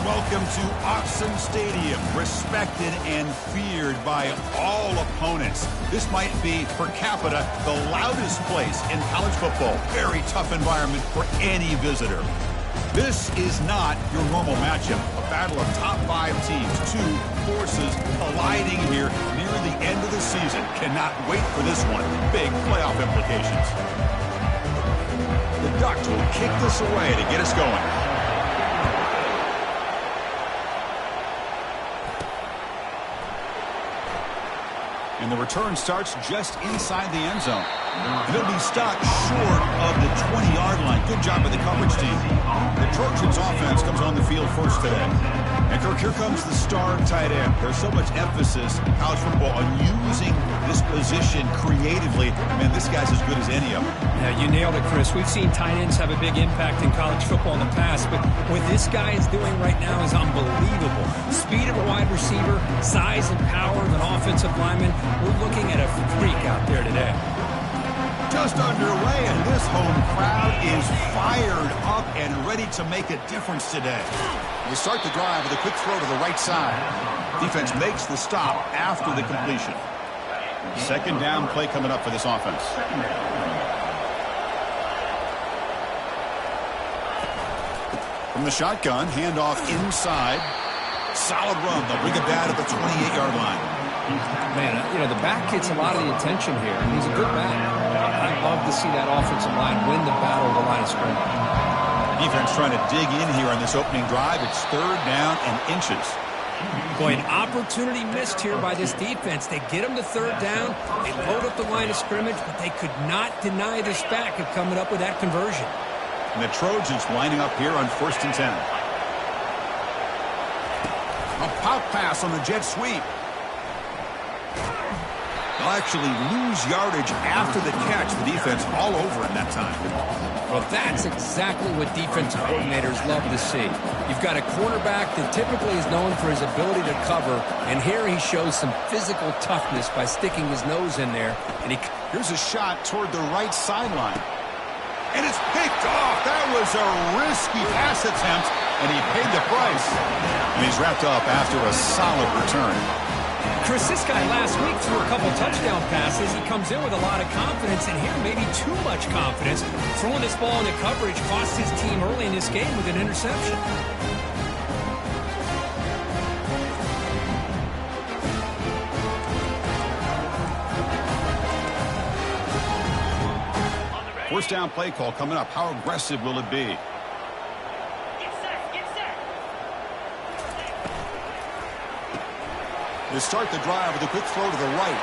welcome to Autzen Stadium, respected and feared by all opponents. This might be, per capita, the loudest place in college football. Very tough environment for any visitor. This is not your normal matchup. A battle of top 5 teams, 2 forces colliding here near the end of the season. Cannot wait for this one. Big playoff implications. The Ducks will kick this away to get us going. And the return starts just inside the end zone. And it'll be stopped short of the 20-yard line. Good job by the coverage team. The Trojans offense comes on the field first today. And Kirk, here comes the star tight end. There's so much emphasis in college football on using this position creatively. Man, this guy's as good as any of them. Yeah, you nailed it, Chris. We've seen tight ends have a big impact in college football in the past, but what this guy is doing right now is unbelievable. Speed of a wide receiver, size and power of an offensive lineman. We're looking at a freak out there today. Just underway, and this home crowd is fired up and ready to make a difference today. They start the drive with a quick throw to the right side. Defense makes the stop after the completion. Second down play coming up for this offense. From the shotgun, handoff inside. Solid run. They'll bring it down at the 28-yard line. Man, you know, the back gets a lot of the attention here, and he's a good back. I'd love to see that offensive line win the battle of the line of scrimmage. Defense trying to dig in here on this opening drive. It's third down and inches. Boy, an opportunity missed here by this defense. They get them to third down. They load up the line of scrimmage, but they could not deny this back of coming up with that conversion. And the Trojans lining up here on 1st and 10. A pop pass on the jet sweep. They'll actually lose yardage after the catch. The defense all over in that time. Well, that's exactly what defensive coordinators love to see. You've got a quarterback that typically is known for his ability to cover, and here he shows some physical toughness by sticking his nose in there. And here's a shot toward the right sideline. And it's picked off. That was a risky pass attempt, and he paid the price. And he's wrapped up after a solid return. Chris, this guy last week threw a couple touchdown passes. He comes in with a lot of confidence, and here maybe too much confidence. Throwing this ball into coverage cost his team early in this game with an interception. First down play call coming up. How aggressive will it be? They start the drive with a quick throw to the right.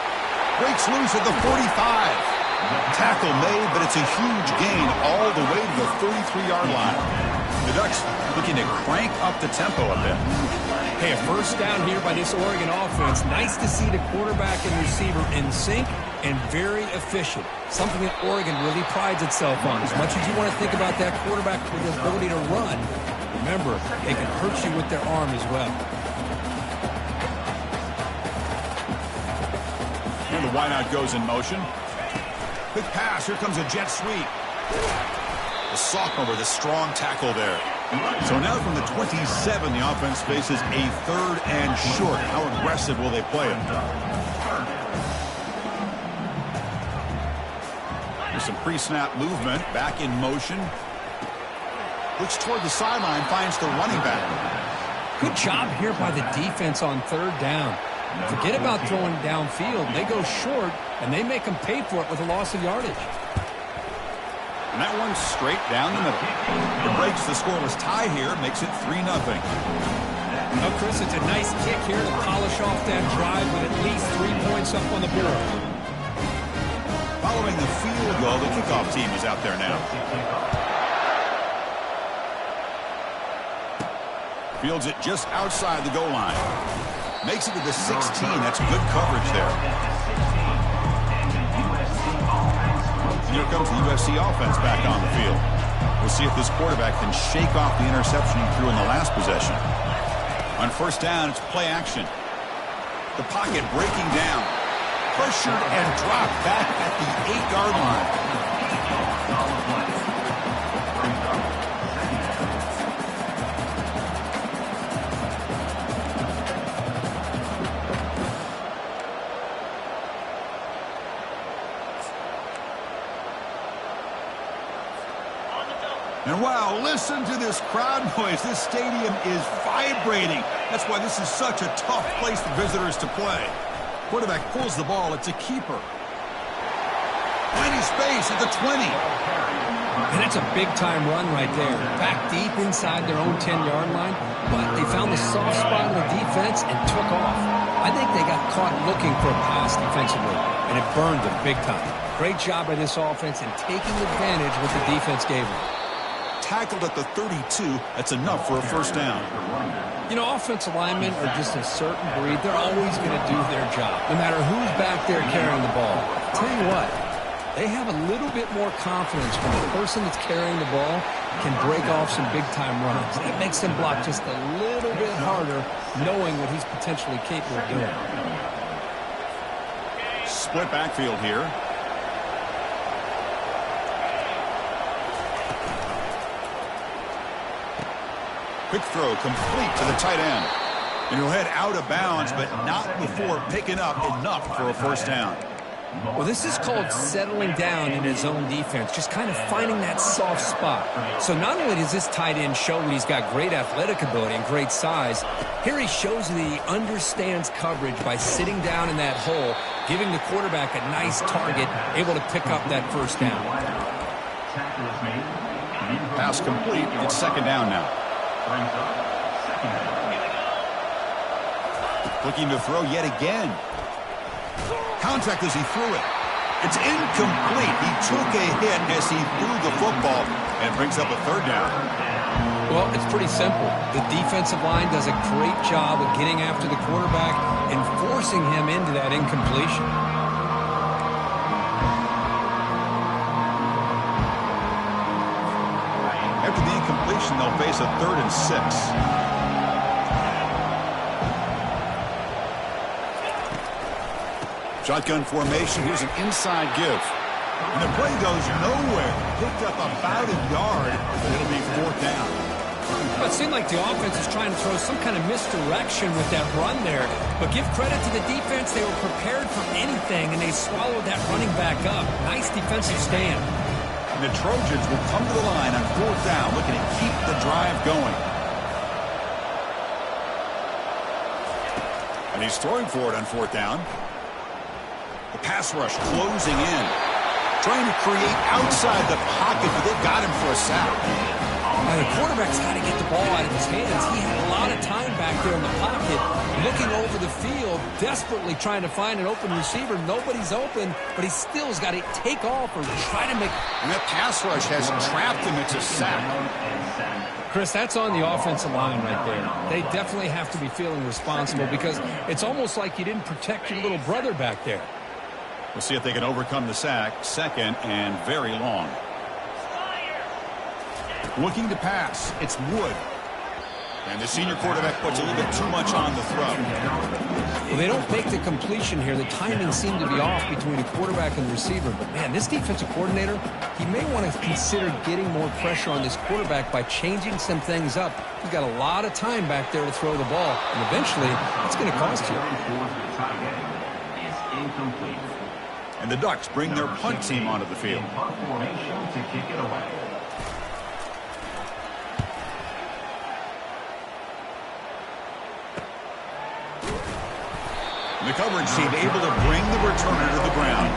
Breaks loose at the 45. Tackle made, but it's a huge gain all the way to the 33-yard line. The Ducks looking to crank up the tempo a bit. Hey, a first down here by this Oregon offense. Nice to see the quarterback and receiver in sync and very efficient. Something that Oregon really prides itself on. As much as you want to think about that quarterback with the ability to run, remember, they can hurt you with their arm as well. And the wideout goes in motion. Quick pass. Here comes a jet sweep. The sophomore with a strong tackle there. So now from the 27, the offense faces a third and short. How aggressive will they play it? There's some pre-snap movement. Back in motion. Looks toward the sideline. Finds the running back. Good job here by the defense on third down. Forget about throwing downfield. They go short, and they make them pay for it with a loss of yardage. And that one's straight down the middle. It breaks the scoreless tie here, makes it 3-0. Now, Chris, it's a nice kick here to polish off that drive with at least 3 points up on the board. Following the field goal, the kickoff team is out there now. Fields it just outside the goal line. Makes it to the 16. That's good coverage there. Here comes the USC offense back on the field. We'll see if this quarterback can shake off the interception he threw in the last possession. On first down, it's play action. The pocket breaking down. Pressured and dropped back at the 8-yard line. And wow, listen to this crowd noise. This stadium is vibrating. That's why this is such a tough place for visitors to play. Quarterback pulls the ball. It's a keeper. Finding space at the 20. And it's a big-time run right there. Back deep inside their own 10-yard line, but they found the soft spot in the defense and took off. I think they got caught looking for a pass defensively, and it burned them big time. Great job by this offense in taking advantage of what the defense gave them. Tackled at the 32. That's enough for a first down. You know, offensive linemen are just a certain breed. They're always going to do their job, no matter who's back there carrying the ball. I'll tell you what, they have a little bit more confidence when the person that's carrying the ball can break off some big-time runs. That makes them block just a little bit harder, knowing what he's potentially capable of doing. Split backfield here. Quick throw complete to the tight end. And he'll head out of bounds, but not before picking up enough for a first down. Well, this is called settling down in his own defense, just kind of finding that soft spot. So not only does this tight end show that he's got great athletic ability and great size, here he shows that he understands coverage by sitting down in that hole, giving the quarterback a nice target, able to pick up that first down. Pass complete. It's second down now. Looking to throw yet again. Contact as he threw it. It's incomplete. He took a hit as he threw the football and brings up a third down. Well, it's pretty simple. The defensive line does a great job of getting after the quarterback and forcing him into that incompletion. After the incompletion, they'll face a 3rd and 6. Shotgun formation. Here's an inside give. And the play goes nowhere. Picked up about a yard, but it'll be 4th down. Well, it seemed like the offense is trying to throw some kind of misdirection with that run there. But give credit to the defense. They were prepared for anything, and they swallowed that running back up. Nice defensive stand. And the Trojans will come to the line on 4th down, looking to keep the drive going. And he's throwing for it on 4th down. The pass rush closing in. Trying to create outside the pocket, but they've got him for a sack. The quarterback's got to get the ball out of his hands. He had a lot of time back there in the pocket, looking over the field, desperately trying to find an open receiver. Nobody's open, but he still has got to take off or try to make... And that pass rush has trapped him. It's a sack. Chris, that's on the offensive line right there. They definitely have to be feeling responsible because it's almost like you didn't protect your little brother back there. We'll see if they can overcome the sack. 2nd and very long. Looking to pass. It's Wood. And the senior quarterback puts a little bit too much on the throw. Well, they don't make the completion here. The timing seemed to be off between the quarterback and the receiver. But, man, this defensive coordinator, he may want to consider getting more pressure on this quarterback by changing some things up. He's got a lot of time back there to throw the ball. And eventually, it's going to cost you. And the Ducks bring their punt team onto the field. The coverage team able to bring the returner to the ground.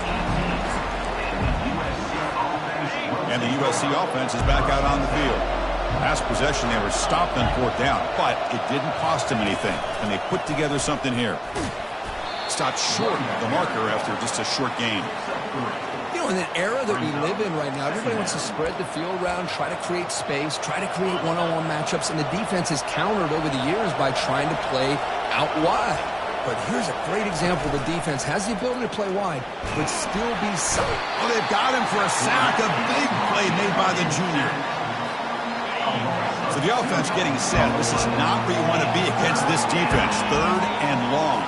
And the USC offense is back out on the field. Last possession, they were stopped on 4th down, but it didn't cost them anything. And they put together something here. Stopped short of the marker after just a short game. You know, in the era that we live in right now, everybody wants to spread the field around, try to create space, try to create one-on-one matchups, and the defense has countered over the years by trying to play out wide. But here's a great example. The defense has the ability to play wide, but still be safe. Oh, they've got him for a sack. A big play made by the junior. So the offense getting set. This is not where you want to be against this defense. 3rd and long.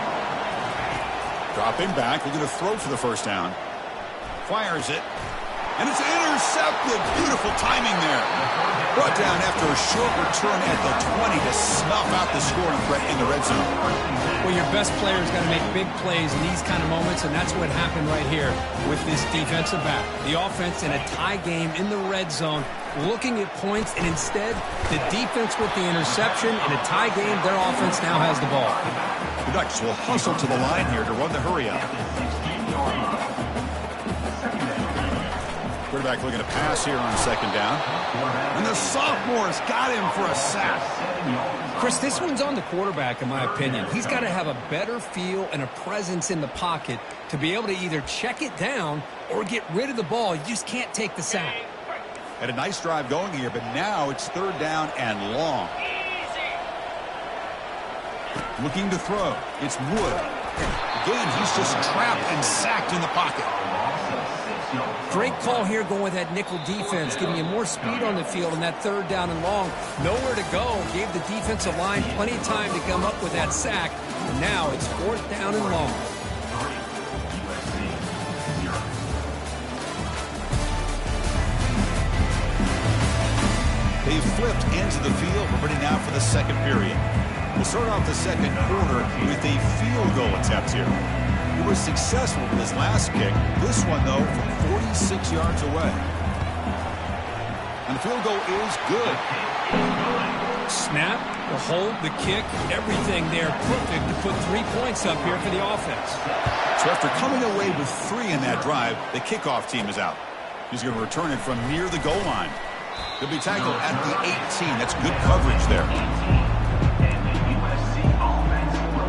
Dropping back. They're going to throw for the first down. Fires it. And it's intercepted. Beautiful timing there. Brought down after a short return at the 20 to snuff out the scoring threat in the red zone. Well, your best player's got to make big plays in these kind of moments, and that's what happened right here with this defensive back. The offense in a tie game in the red zone, looking at points, and instead, the defense with the interception. In a tie game, their offense now has the ball. The Ducks will hustle to the line here to run the hurry-up. Quarterback looking to pass here on second down. And the sophomore's got him for a sack. Chris, this one's on the quarterback, in my opinion. He's got to have a better feel and a presence in the pocket to be able to either check it down or get rid of the ball. You just can't take the sack. Had a nice drive going here, but now it's third down and long. Looking to throw. It's Wood. Again, he's just trapped and sacked in the pocket. Great call here going with that nickel defense, giving you more speed on the field on that third down and long. Nowhere to go. Gave the defensive line plenty of time to come up with that sack. And now it's fourth down and long. They flipped into the field. We're ready now for the second period. We'll start off the second quarter with a field goal attempt here. He was successful with his last kick. This one, though, from 46 yards away. And the field goal is good. Snap, the hold, the kick, everything there perfect to put 3 points up here for the offense. So after coming away with 3 in that drive, the kickoff team is out. He's going to return it from near the goal line. He'll be tackled at the 18. That's good coverage there.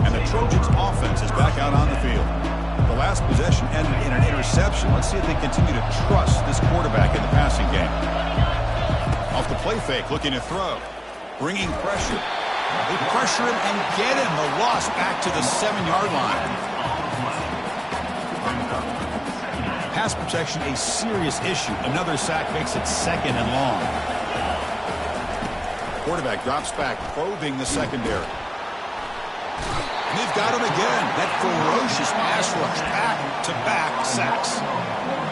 And the Trojans' offense is back out on the field. The last possession ended in an interception. Let's see if they continue to trust this quarterback in the passing game. Off the play fake, looking to throw. Bringing pressure. They pressure him and get him. The loss back to the 7-yard line. Pass protection, a serious issue. Another sack makes it second and long. Quarterback drops back, probing the secondary. And they've got him again. That ferocious pass rush. Back-to-back sacks.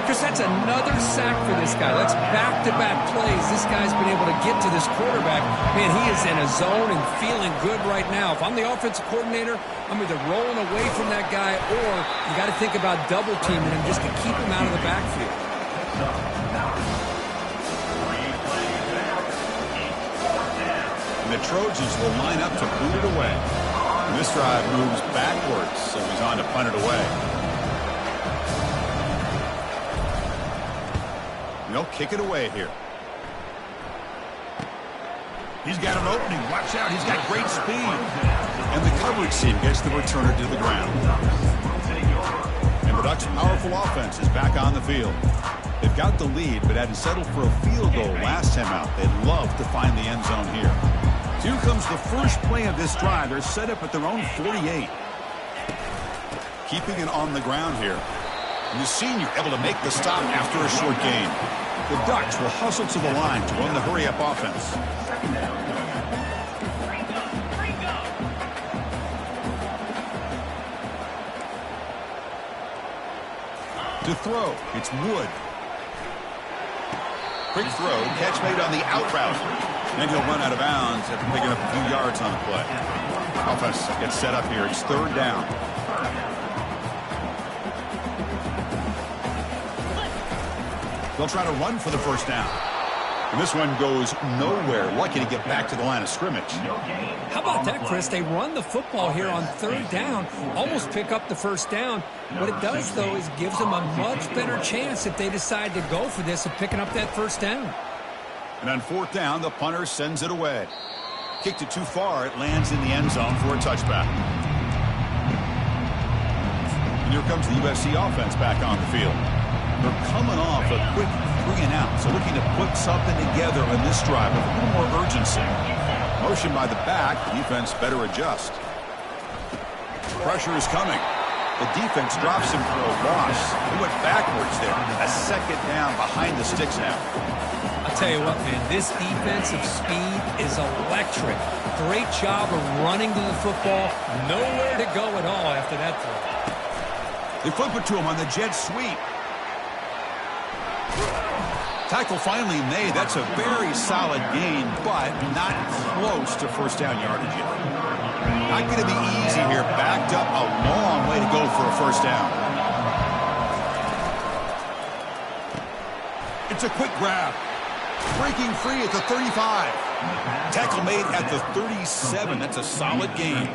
Chris, that's another sack for this guy. That's back-to-back plays. This guy's been able to get to this quarterback. Man, he is in a zone and feeling good right now. If I'm the offensive coordinator, I'm either rolling away from that guy or you got to think about double-teaming him just to keep him out of the backfield. And the Trojans will line up to boot it away. And this drive moves backwards, so he's on to punt it away. And they'll kick it away here. He's got an opening. Watch out. He's got great speed. And the coverage team gets the returner to the ground. And the Ducks' powerful offense is back on the field. They've got the lead, but hadn't settled for a field goal last time out. They'd love to find the end zone here. So here comes the first play of this drive. They're set up at their own 48. Keeping it on the ground here. And the senior able to make the stop after a short gain. The Ducks will hustle to the line to run the hurry-up offense. To throw, it's Wood. Quick throw, catch made on the out route. Then he'll run out of bounds after picking up a few yards on the play. Offense gets set up here. It's third down. They'll try to run for the first down. And this one goes nowhere. Lucky to get back to the line of scrimmage. How about that, Chris? They run the football here on third down, almost pick up the first down. What it does, though, is gives them a much better chance if they decide to go for this of picking up that first down. And on fourth down, the punter sends it away. Kicked it too far. It lands in the end zone for a touchback. And here comes the USC offense back on the field. They're coming off a quick 3 and out, so looking to put something together in this drive with a little more urgency. Motion by the back, defense better adjust. Pressure is coming. The defense drops him for a loss. He went backwards there. A second down behind the sticks now. I'll tell you what, man, this defensive speed is electric. Great job of running to the football. Nowhere to go at all after that throw. They flip it to him on the jet sweep. Tackle finally made. That's a very solid gain, but not close to first down yardage yet. Not going to be easy here. Backed up a long way to go for a first down. It's a quick grab. Breaking free at the 35. Tackle made at the 37. That's a solid gain.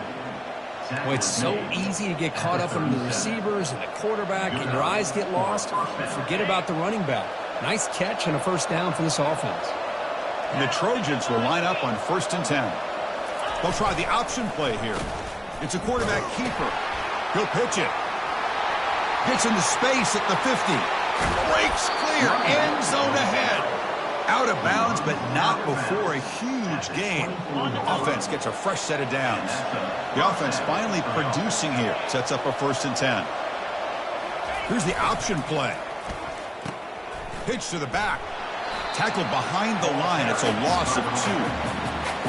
Well, it's so easy to get caught up in the receivers and the quarterback, and your eyes get lost. Forget about the running back. Nice catch and a first down for this offense. And the Trojans will line up on 1st and 10. They'll try the option play here. It's a quarterback keeper. He'll pitch it. Gets into space at the 50. Breaks clear. End zone ahead. Out of bounds, but not before a huge gain. Offense gets a fresh set of downs. The offense finally producing here. Sets up a 1st and 10. Here's the option play. Pitch to the back. Tackled behind the line. It's a loss of 2.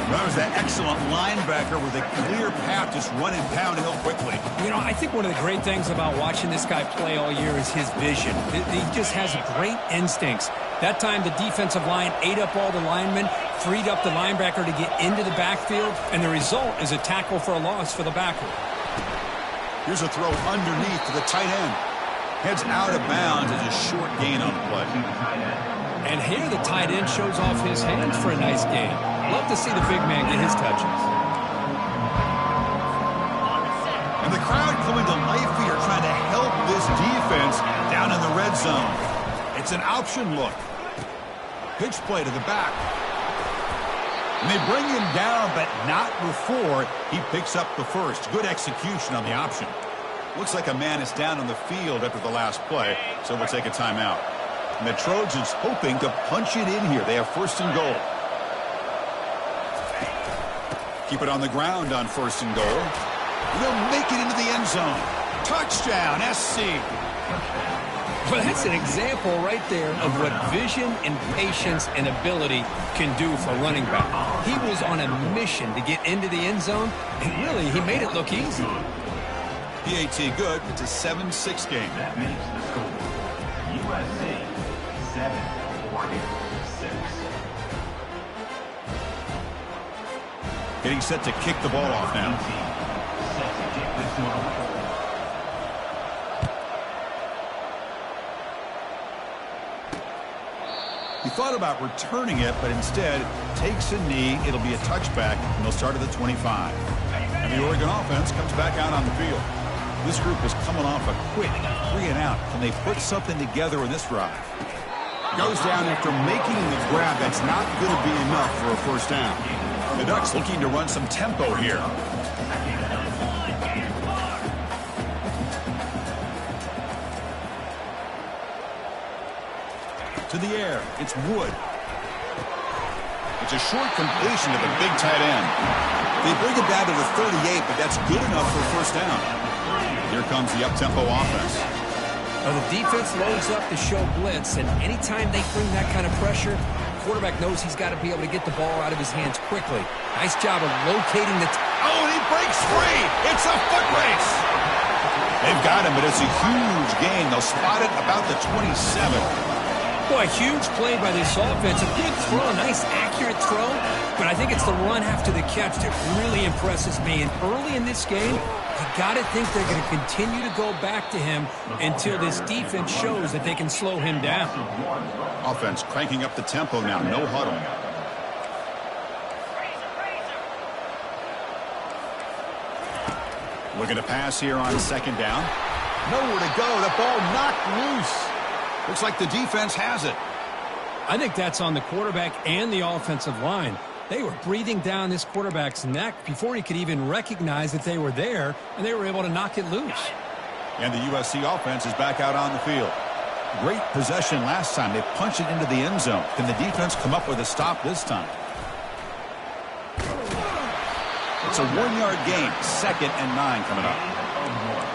That was that excellent linebacker with a clear path, just running downhill quickly. You know, I think one of the great things about watching this guy play all year is his vision. He just has great instincts. That time, the defensive line ate up all the linemen, freed up the linebacker to get into the backfield, and the result is a tackle for a loss for the backer. Here's a throw underneath to the tight end. Heads out of bounds as a short gain on the play. And here the tight end shows off his hands for a nice gain. Love to see the big man get his touches. And the crowd coming to life here, trying to help this defense down in the red zone. It's an option look. Pitch play to the back. And they bring him down, but not before he picks up the first. Good execution on the option. Looks like a man is down on the field after the last play, so we'll take a timeout. And the Trojans hoping to punch it in here. They have 1st and goal. Keep it on the ground on 1st and goal. They'll make it into the end zone. Touchdown, SC. Well, that's an example right there of what vision and patience and ability can do for running back. He was on a mission to get into the end zone, and really, he made it look easy. PAT good. It's a 7-6 game. That makes the score USC 7-46. Getting set to kick the ball off now. Set to kick this one off. He thought about returning it, but instead takes a knee. It'll be a touchback, and they'll start at the 25. And the Oregon offense comes back out on the field. This group is coming off a quick 3 and out. Can they put something together in this drive? Goes down after making the grab. That's not going to be enough for a first down. The Ducks looking to run some tempo here. To the air, it's Wood. It's a short completion to the big tight end. They bring it down to the 38, but that's good enough for a first down. Here comes the up-tempo offense. Well, the defense loads up to show blitz, and anytime they bring that kind of pressure, the quarterback knows he's got to be able to get the ball out of his hands quickly. Nice job of locating the... Oh, and he breaks free! It's a foot race! They've got him, but it's a huge gain. They'll spot it about the 27. Boy, a huge play by this offense. A good throw, a nice accurate throw. But I think it's the run after the catch that really impresses me. And early in this game, you got to think they're going to continue to go back to him until this defense shows that they can slow him down. Offense cranking up the tempo now. No huddle. Looking to pass here on 2nd down. Nowhere to go. The ball knocked loose. Looks like the defense has it. I think that's on the quarterback and the offensive line. They were breathing down this quarterback's neck before he could even recognize that they were there, and they were able to knock it loose. And the USC offense is back out on the field. Great possession last time. They punched it into the end zone. Can the defense come up with a stop this time? It's a 1-yard gain. 2nd and 9 coming up.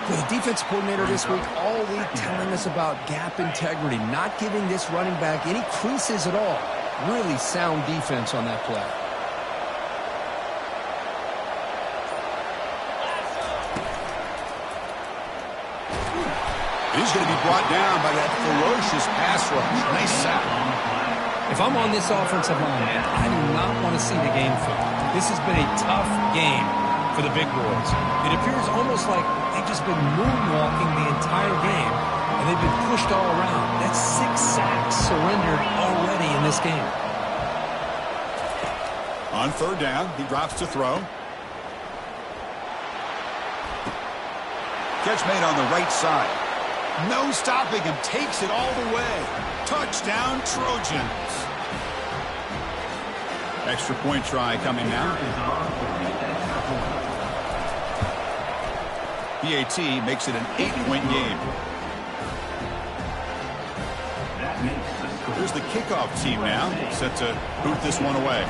The defense coordinator this week all week telling us about gap integrity, not giving this running back any creases at all. Really sound defense on that play. he's going to be brought down by that ferocious pass rush. Nice sack. If I'm on this offensive line, I do not want to see the game film. This has been a tough game for the big boys. It appears almost like they've just been moonwalking the entire game, and they've been pushed all around. That's 6 sacks surrendered already in this game. On third down, he drops to throw. Catch made on the right side. No stopping him. Takes it all the way. Touchdown, Trojans. Extra point try coming now. PAT makes it an 8-point game. Here's the kickoff team now, set to boot this one away.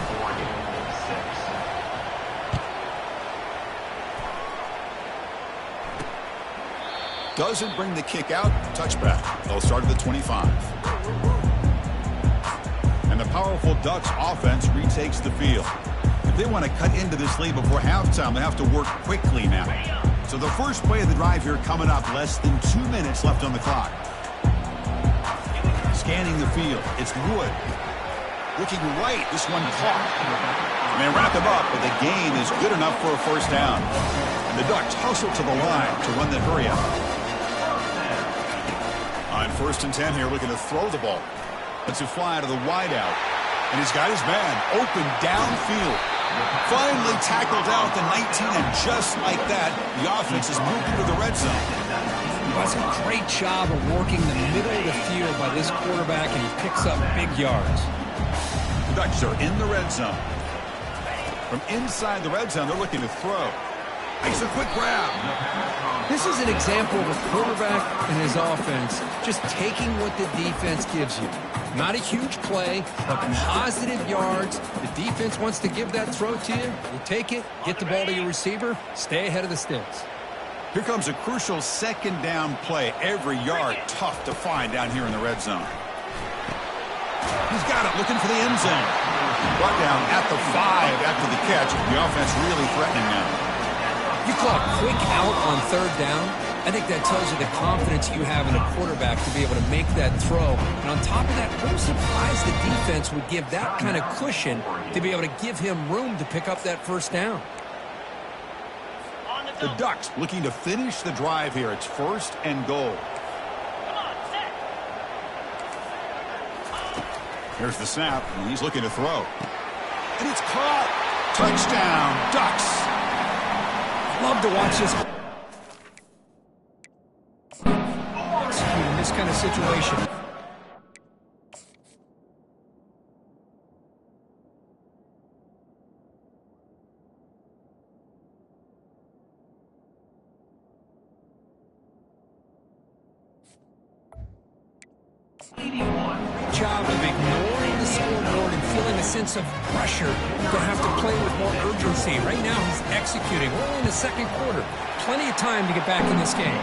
Doesn't bring the kick out. Touchback. They'll start at the 25. And the powerful Ducks offense retakes the field. If they want to cut into this lead before halftime, they have to work quickly now. So the first play of the drive here coming up. Less than 2 minutes left on the clock. Scanning the field. It's Wood. Looking right. This one caught. And they wrap him up, but the gain is good enough for a first down. And the Ducks hustle to the line to run the hurry up. On 1st and 10 here, looking to throw the ball. Lets it fly to the wideout. And he's got his man open downfield. Finally tackled out the 19, and just like that, the offense is moving to the red zone. That's a great job of working the middle of the field by this quarterback, and he picks up big yards. The Ducks are in the red zone. From inside the red zone, they're looking to throw. Makes a quick grab. This is an example of a quarterback and his offense just taking what the defense gives you. Not a huge play, but positive yards. The defense wants to give that throw to you. You take it, get the ball to your receiver, stay ahead of the sticks. Here comes a crucial second down play. Every yard tough to find down here in the red zone. He's got it, looking for the end zone. Brought down at the 5 after the catch. The offense really threatening now. You call a quick out on third down. I think that tells you the confidence you have in a quarterback to be able to make that throw. And on top of that, I'm surprised the defense would give that kind of cushion to be able to give him room to pick up that first down. The Ducks looking to finish the drive here. It's 1st and goal. Here's the snap, and he's looking to throw. And it's caught. Touchdown, Ducks. Love to watch this execute in this kind of situation. Job of ignoring the scoreboard and feeling a sense of pressure to have to play with more urgency. Right now he's executing. We're only in the second quarter. Plenty of time to get back in this game.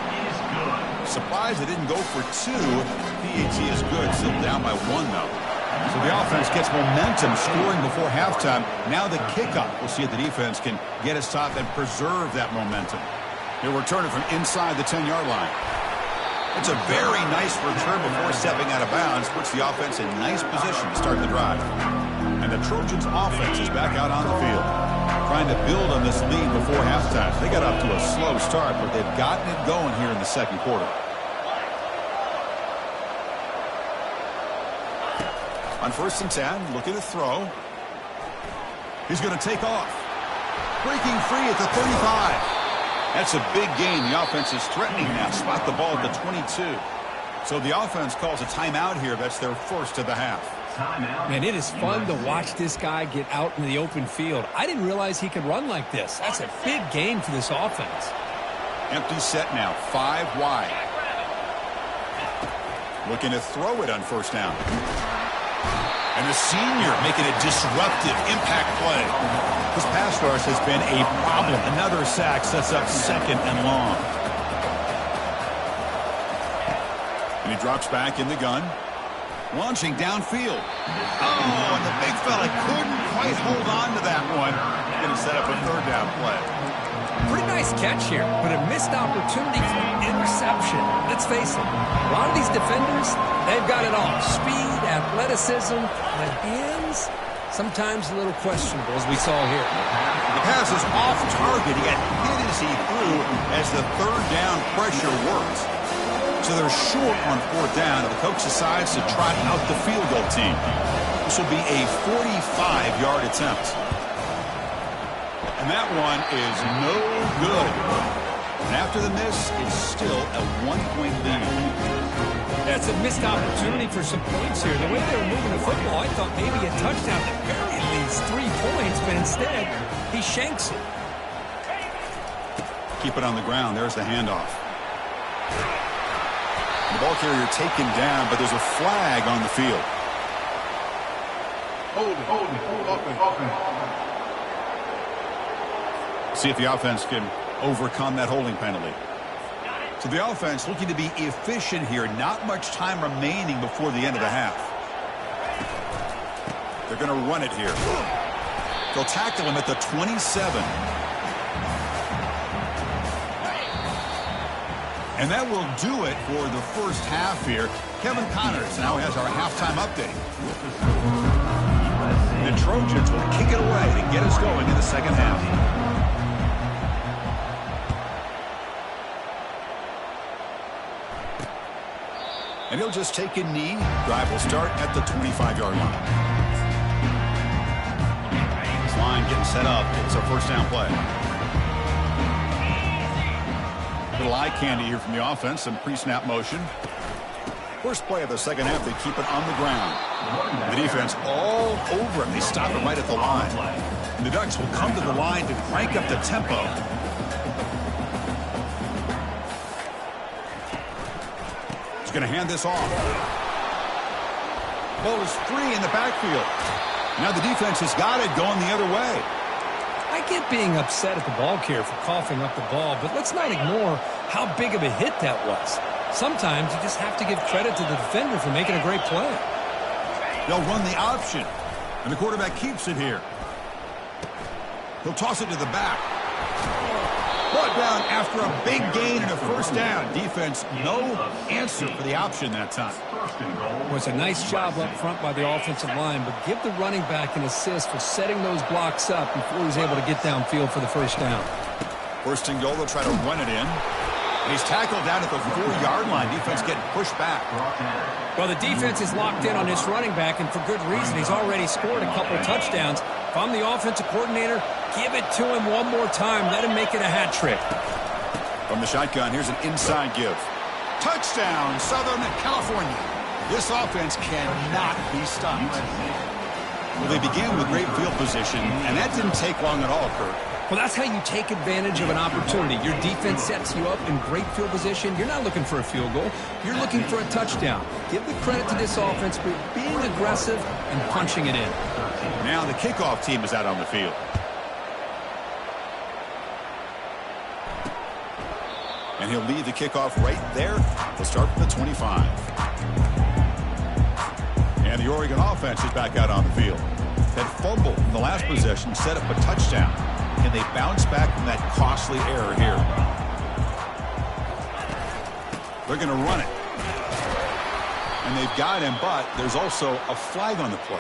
Surprised they didn't go for 2. PAT is good. Still down by 1, though. So the offense gets momentum scoring before halftime. Now the kickoff. We'll see if the defense can get a stop and preserve that momentum. He'll return it from inside the 10-yard line. It's a very nice return before stepping out of bounds. Puts the offense in nice position to start the drive. And the Trojans' offense is back out on the field, trying to build on this lead before halftime. They got off to a slow start, but they've gotten it going here in the second quarter. On 1st and 10, looking to throw. He's going to take off. Breaking free at the 35. That's a big gain. The offense is threatening now. Spot the ball at the 22. So the offense calls a timeout here. That's their first of the half. Man, it is fun to watch this guy get out in the open field. I didn't realize he could run like this. That's a big gain for this offense. Empty set now. 5 wide. Looking to throw it on 1st down. And the senior making a disruptive impact play. This pass rush has been a problem. Another sack sets up 2nd and long. And he drops back in the gun. Launching downfield. Oh, and the big fella couldn't quite hold on to that one. going to set up a third down play. Pretty nice catch here, but a missed opportunity for interception. Let's face it, a lot of these defenders, they've got it all. Speed, athleticism, but hands, sometimes a little questionable, as we saw here. The pass is off target. He got hit as he threw as the third down pressure worked. So they're short on fourth down, and the coach decides to trot out the field goal team. This will be a 45-yard attempt. And that one is no good. And after the miss, it's still a one-point lead. That's a missed opportunity for some points here. The way they were moving the football, I thought maybe a touchdown at very least 3 points, but instead, he shanks it. Keep it on the ground. There's the handoff. The ball carrier taken down, but there's a flag on the field. Hold it. See if the offense can overcome that holding penalty. So the offense looking to be efficient here. Not much time remaining before the end of the half. They're going to run it here. They'll tackle him at the 27. And that will do it for the first half here. Kevin Connors now has our halftime update. The Trojans will kick it away to get us going in the second half. And he'll just take a knee. Drive will start at the 25-yard line. This line getting set up. It's a first down play. Little eye candy here from the offense. Some pre-snap motion. First play of the second half, they keep it on the ground. The defense all over it. They stop it right at the line. And the Ducks will come to the line to crank up the tempo. Going to hand this off. Ball is free in the backfield. Now the defense has got it going the other way. I get being upset at the ball carrier for coughing up the ball, but let's not ignore how big of a hit that was. Sometimes you just have to give credit to the defender for making a great play. They'll run the option, and the quarterback keeps it here. He'll toss it to the back. Brought down after a big gain and a first down. Defense, no answer for the option that time. It was a nice job up front by the offensive line, but give the running back an assist for setting those blocks up before he's able to get downfield for the first down. First and goal, they'll try to run it in. And he's tackled down at the 4-yard line. Defense getting pushed back. Well, the defense is locked in on this running back, and for good reason. He's already scored a couple touchdowns. If I'm the offensive coordinator, give it to him one more time. Let him make it a hat trick. From the shotgun, here's an inside give. Touchdown, Southern California. This offense cannot be stopped. Well, they began with great field position, and that didn't take long at all, Kurt. Well, that's how you take advantage of an opportunity. Your defense sets you up in great field position. You're not looking for a field goal. You're looking for a touchdown. Give the credit to this offense for being aggressive and punching it in. Now the kickoff team is out on the field. And he'll lead the kickoff right there. They'll start from the 25. And the Oregon offense is back out on the field. That fumble in the last possession set up a touchdown. Can they bounce back from that costly error here? They're going to run it. And they've got him, but there's also a flag on the play.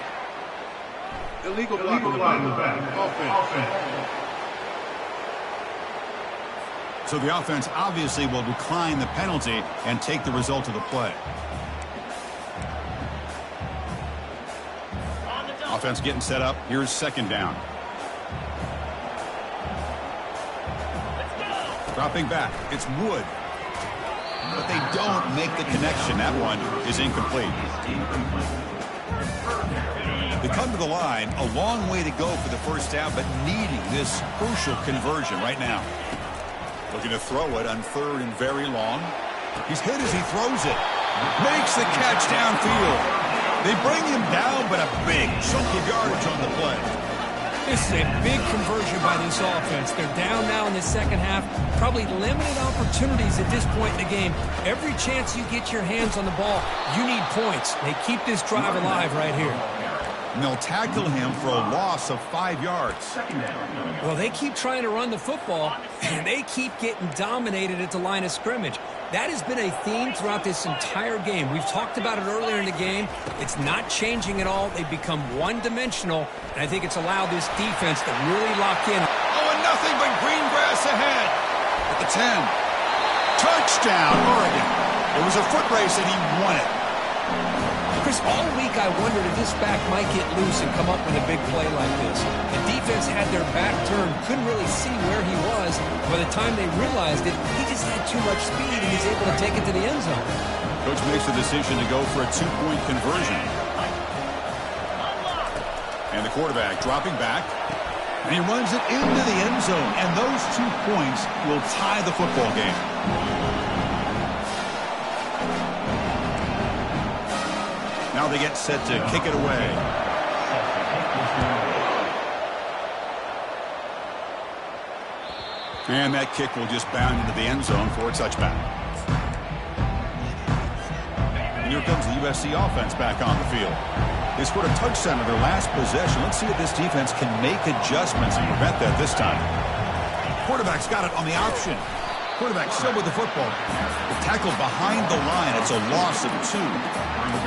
Illegal flag in the back. Offense. So the offense obviously will decline the penalty and take the result of the play. Offense getting set up. Here's second down. Dropping back. It's Wood. But they don't make the connection. That one is incomplete. They come to the line. A long way to go for the first down, but needing this crucial conversion right now. Looking to throw it on third and very long. He's hit as he throws it. Makes the catch downfield. They bring him down, but a big chunk of yardage on the play. This is a big conversion by this offense. They're down now in the second half. Probably limited opportunities at this point in the game. Every chance you get your hands on the ball, you need points. They keep this drive alive right here. And they'll tackle him for a loss of 5 yards. Well, they keep trying to run the football, and they keep getting dominated at the line of scrimmage. That has been a theme throughout this entire game. We've talked about it earlier in the game. It's not changing at all. They've become one-dimensional, and I think it's allowed this defense to really lock in. Oh, and nothing but green grass ahead. At the 10. Touchdown, Oregon. It was a foot race, and he won it. Chris, all week I wondered if this back might get loose and come up with a big play like this. The defense had their back turned, couldn't really see where he was. By the time they realized it, he just had too much speed, and he's able to take it to the end zone. Coach makes the decision to go for a 2-point conversion. And the quarterback dropping back. And he runs it into the end zone. And those 2 points will tie the football game. Now they get set to kick it away. And that kick will just bound into the end zone for a touchback. And here comes the USC offense back on the field. They scored a touchdown in their last possession. Let's see if this defense can make adjustments and prevent that this time. Quarterback's got it on the option. Quarterback still with the football. The tackle behind the line. It's a loss of 2.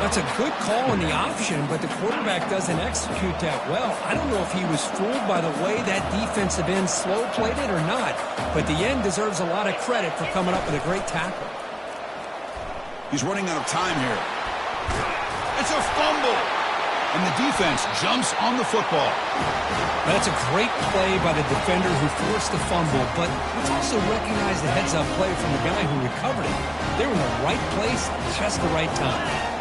That's a good call on the option, but the quarterback doesn't execute that well. I don't know if he was fooled by the way that defensive end slow played it or not, but the end deserves a lot of credit for coming up with a great tackle. He's running out of time here. It's a fumble. And the defense jumps on the football. That's a great play by the defender who forced the fumble, but let's also recognize the heads-up play from the guy who recovered it. They were in the right place at just the right time.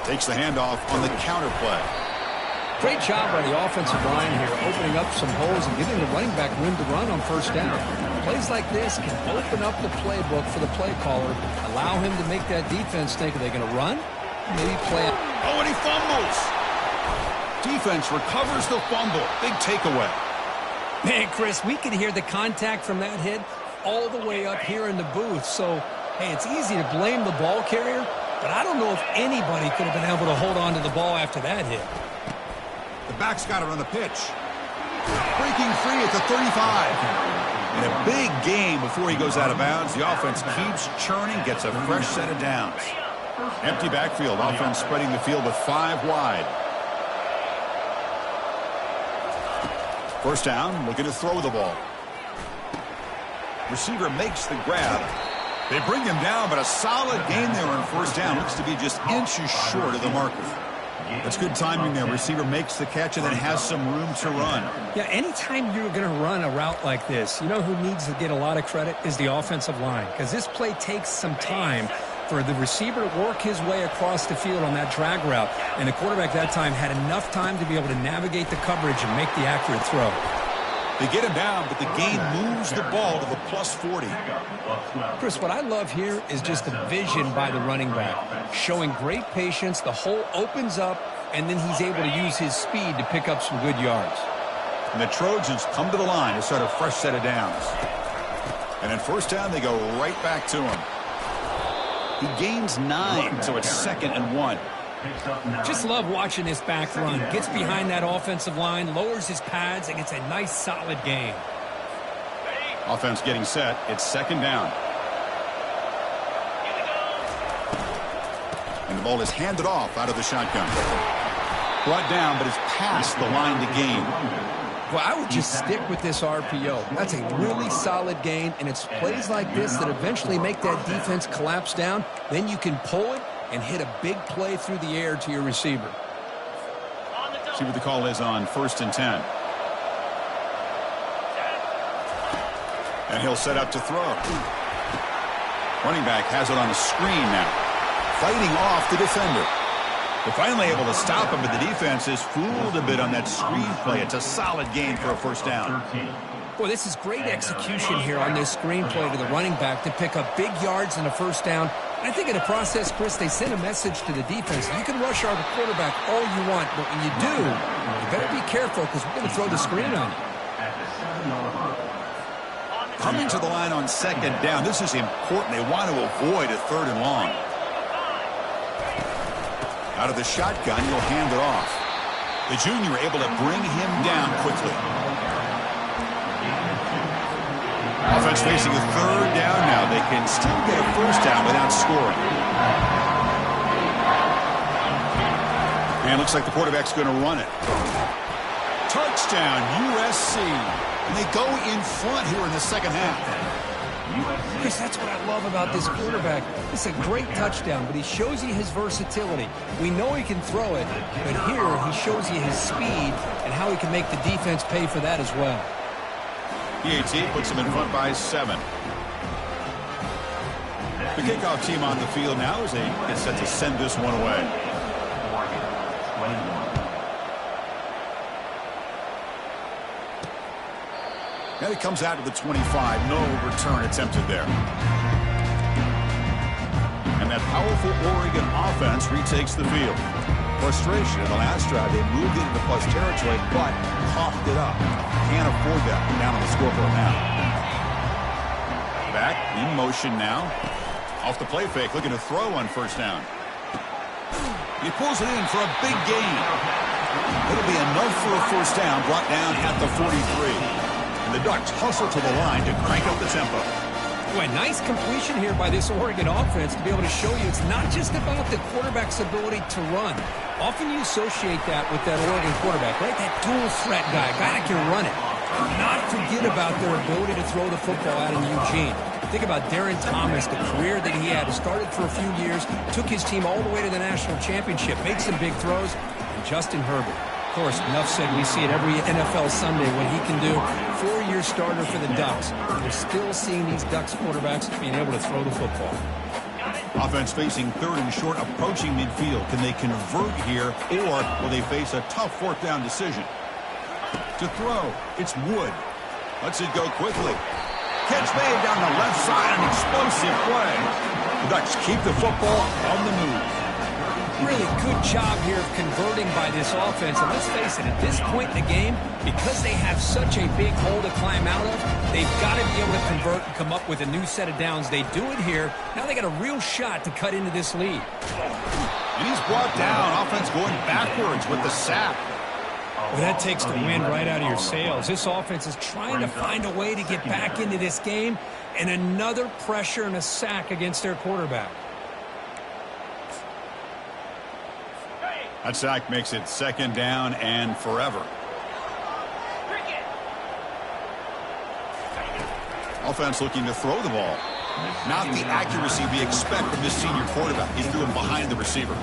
Takes the handoff on the counter play. Great job by the offensive line here, opening up some holes and giving the running back room to run on first down. Plays like this can open up the playbook for the play caller, allow him to make that defense think, are they going to run? Maybe play. Oh, and he fumbles. Defense recovers the fumble. Big takeaway. Man, Chris, we could hear the contact from that hit all the way up here in the booth. So, hey, it's easy to blame the ball carrier, but I don't know if anybody could have been able to hold on to the ball after that hit. The back's got it on the pitch. Breaking free at the 35. And a big game before he goes out of bounds. The offense keeps churning, gets a fresh set of downs. Empty backfield. Offense spreading the field with 5 wide. First down, looking to throw the ball. Receiver makes the grab. They bring him down, but a solid gain there on first down. Looks to be just inches short of the marker. That's good timing there. Receiver makes the catch and then has some room to run. Yeah, anytime you're going to run a route like this, you know who needs to get a lot of credit is the offensive line, because this play takes some time for the receiver to work his way across the field on that drag route, and the quarterback that time had enough time to be able to navigate the coverage and make the accurate throw. They get him down, but the gain moves the ball to the plus 40. Chris, what I love here is just the vision by the running back, showing great patience. The hole opens up, and then he's able to use his speed to pick up some good yards. And the Trojans come to the line to start a fresh set of downs. And in first down, they go right back to him. He gains 9, so it's 2nd and 1. Just love watching this back run. Gets behind that offensive line, lowers his pads, and gets a nice, solid gain. Offense getting set. It's 2nd down. And the ball is handed off out of the shotgun. Brought down, but it's past the line to gain. Well, I would just stick with this RPO. That's a really solid gain, and it's plays like this that eventually make that defense collapse down. Then you can pull it and hit a big play through the air to your receiver. See what the call is on 1st and 10. And he'll set up to throw. Running back has it on the screen now. Fighting off the defender. They're finally able to stop him, but the defense is fooled a bit on that screen play. It's a solid gain for a first down. Boy, this is great execution here on this screen play to the running back to pick up big yards and a first down. I think in the process, Chris, they send a message to the defense. You can rush our quarterback all you want, but when you do, you better be careful because we're going to throw the screen on you. Coming to the line on 2nd down. This is important. They want to avoid a 3rd and long. Out of the shotgun, he'll hand it off. The junior able to bring him down quickly. Offense facing a third down now. They can still get a first down without scoring. And looks like the quarterback's going to run it. Touchdown, USC. And they go in front here in the second half. Chris, that's what I love about this quarterback. It's a great touchdown, but he shows you his versatility. We know he can throw it, but here he shows you his speed and how he can make the defense pay for that as well. PAT puts him in front by 7. The kickoff team on the field now as they get set to send this one away. And it comes out to the 25. No return attempted there. And that powerful Oregon offense retakes the field. Frustration in the last drive. They moved into plus territory, but coughed it up. Can't afford that down on the scoreboard now. Back in motion now. Off the play fake, looking to throw on first down. He pulls it in for a big gain. It'll be enough for a first down, brought down at the 43. And the Ducks hustle to the line to crank up the tempo. Boy, nice completion here by this Oregon offense to be able to show you it's not just about the quarterback's ability to run. Often you associate that with that Oregon quarterback, right? That dual threat guy, a guy that can run it. Do not forget about their ability to throw the football out in Eugene. Think about Darren Thomas, the career that he had. Started for a few years, took his team all the way to the national championship, made some big throws, and Justin Herbert. Of course, enough said, we see it every NFL Sunday what he can do. 4-year starter for the Ducks. We're still seeing these Ducks quarterbacks being able to throw the football. Offense facing third and short, approaching midfield. Can they convert here, or will they face a tough fourth down decision? To throw, it's Wood. Lets it go quickly. Catch made down the left side, an explosive play. The Ducks keep the football on the move. Really good job here of converting by this offense. And let's face it, at this point in the game, because they have such a big hole to climb out of, they've got to be able to convert and come up with a new set of downs. They do it here. Now they got a real shot to cut into this lead. And he's brought down. Offense going backwards with the sack. Well, that takes the wind right out of your sails. This offense is trying to find a way to get back into this game, and another pressure and a sack against their quarterback. That sack makes it second down and forever. Offense looking to throw the ball. Not the accuracy we expect from this senior quarterback. He's doing behind the receiver.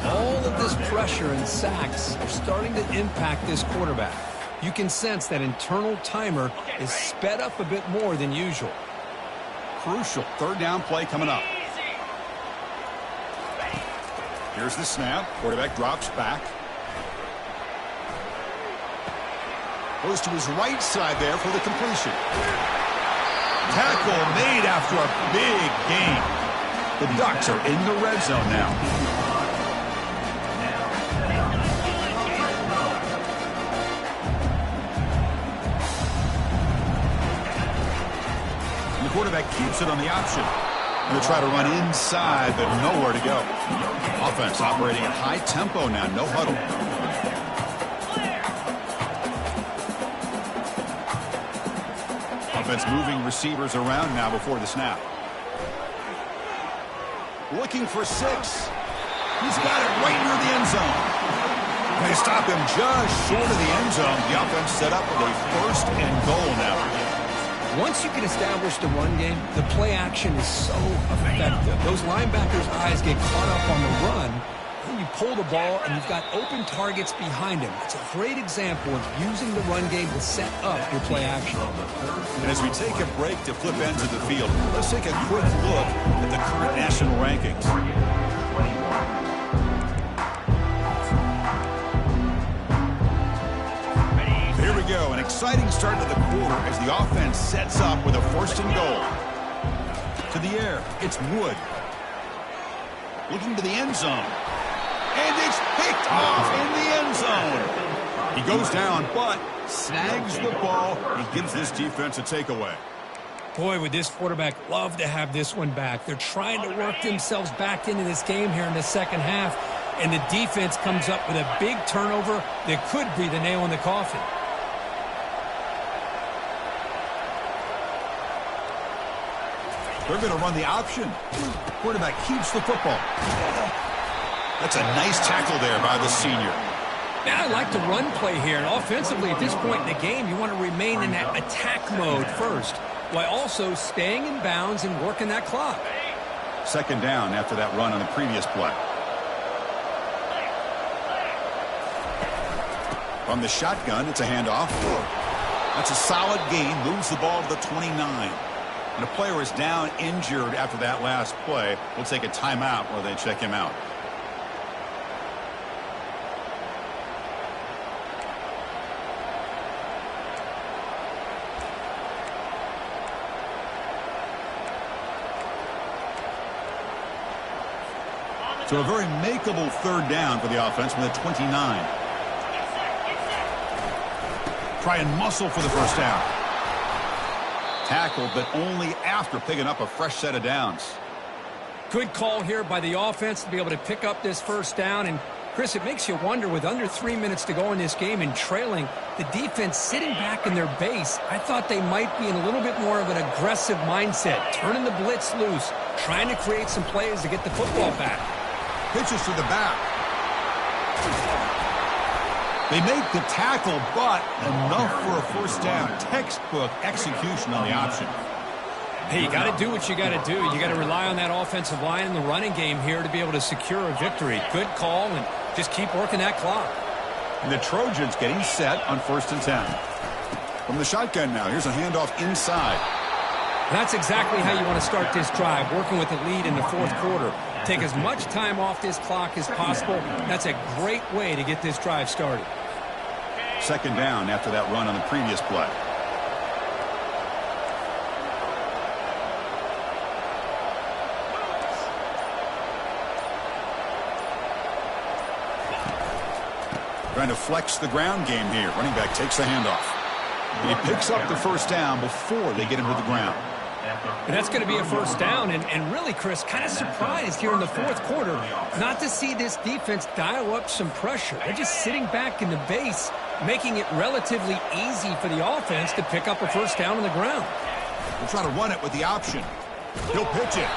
All of this pressure and sacks are starting to impact this quarterback. You can sense that internal timer is sped up a bit more than usual. Crucial third down play coming up. Here's the snap. Quarterback drops back. Goes to his right side there for the completion. Tackle made after a big gain. The Ducks are in the red zone now. And the quarterback keeps it on the option. Going to try to run inside, but nowhere to go. Offense operating at high tempo now, no huddle. Offense moving receivers around now before the snap. Looking for 6. He's got it right near the end zone. They stop him just short of the end zone. The offense set up with a first and goal now. Once you can establish the run game, the play action is so effective. Those linebackers' eyes get caught up on the run. Then you pull the ball, and you've got open targets behind him. It's a great example of using the run game to set up your play action. And as we take a break to flip ends of the field, let's take a quick look at the current national rankings. Here we go, an exciting start to the quarter as the offense sets up with a first and goal. To the air, it's Wood. Looking to the end zone. And it's picked off in the end zone. He goes down, but snags the ball. He gives this defense a takeaway. Boy, would this quarterback love to have this one back. They're trying to work themselves back into this game here in the second half. and the defense comes up with a big turnover that could be the nail in the coffin. They're going to run the option. Quarterback keeps the football. That's a nice tackle there by the senior. Now I like the run play here, and offensively at this point in the game, you want to remain in that attack mode first, while also staying in bounds and working that clock. Second down after that run on the previous play. From the shotgun, it's a handoff. That's a solid gain, moves the ball to the 29. And a player is down injured after that last play. We'll take a timeout while they check him out. So a very makeable third down for the offense from the 29. Try and muscle for the first down. Tackled, but only after picking up a fresh set of downs. Good call here by the offense to be able to pick up this first down. And, Chris, it makes you wonder, with under 3 minutes to go in this game and trailing, the defense sitting back in their base, I thought they might be in a little bit more of an aggressive mindset, turning the blitz loose, trying to create some plays to get the football back. Pitches to the back. They make the tackle, but enough for a first down. Textbook execution on the option. Hey, you got to do what you got to do. You got to rely on that offensive line in the running game here to be able to secure a victory. Good call, and just keep working that clock. And the Trojans getting set on 1st and 10. From the shotgun now, here's a handoff inside. That's exactly how you want to start this drive, working with the lead in the fourth quarter. Take as much time off this clock as possible. That's a great way to get this drive started. Second down after that run on the previous play. Trying to flex the ground game here. Running back takes the handoff. And he picks up the first down before they get him to the ground. And that's going to be a first down. And really, Chris, kind of surprised here in the fourth quarter not to see this defense dial up some pressure. They're just sitting back in the base, making it relatively easy for the offense to pick up a first down on the ground. They'll try to run it with the option. He'll pitch it.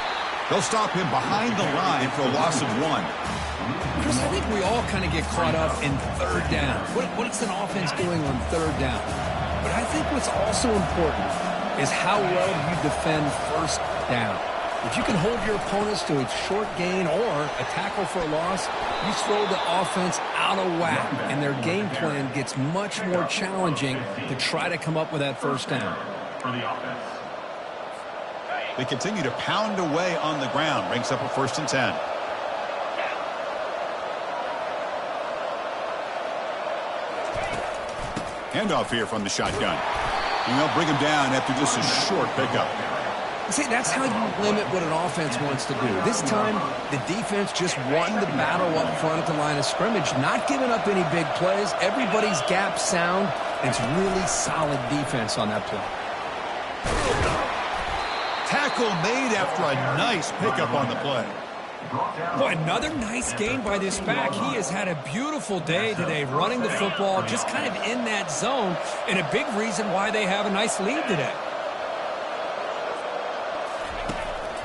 They'll stop him behind the line for a loss of 1. Chris, I think we all kind of get caught up in third down. What's an offense doing on third down? But I think what's also important is how well you defend first down. If you can hold your opponents to a short gain or a tackle for a loss, you throw the offense out of whack, and their game plan gets much more challenging to try to come up with that first down. They continue to pound away on the ground. Ranks up a 1st and 10. Handoff here from the shotgun. And they'll bring him down after just a short pickup. See, that's how you limit what an offense wants to do. This time, the defense just won the battle up front at the line of scrimmage, not giving up any big plays. Everybody's gap sound, and it's really solid defense on that play. Tackle made after a nice pickup on the play. Boy, another nice game by this back. He has had a beautiful day today running the football, just kind of in that zone, and a big reason why they have a nice lead today.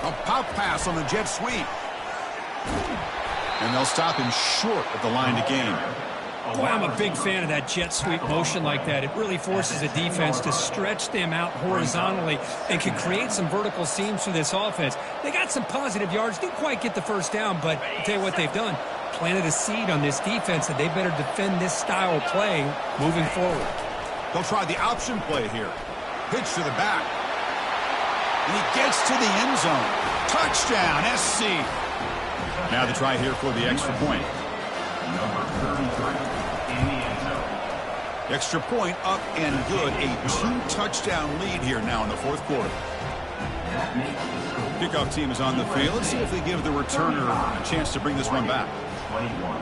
A pop pass on the jet sweep. And they'll stop him short at the line to gain. Boy, I'm a big fan of that jet sweep motion like that. It really forces a defense to stretch them out horizontally and can create some vertical seams through this offense. They got some positive yards, didn't quite get the first down, but I'll tell you what they've done. Planted a seed on this defense that they better defend this style of play moving forward. They'll try the option play here. Pitch to the back. And he gets to the end zone. Touchdown, SC. Now the try here for the extra point. Number 33 in the end zone. Extra point up and good. A 2-touchdown lead here now in the fourth quarter. Kickoff team is on the field. Let's see if they give the returner a chance to bring this one back. 21.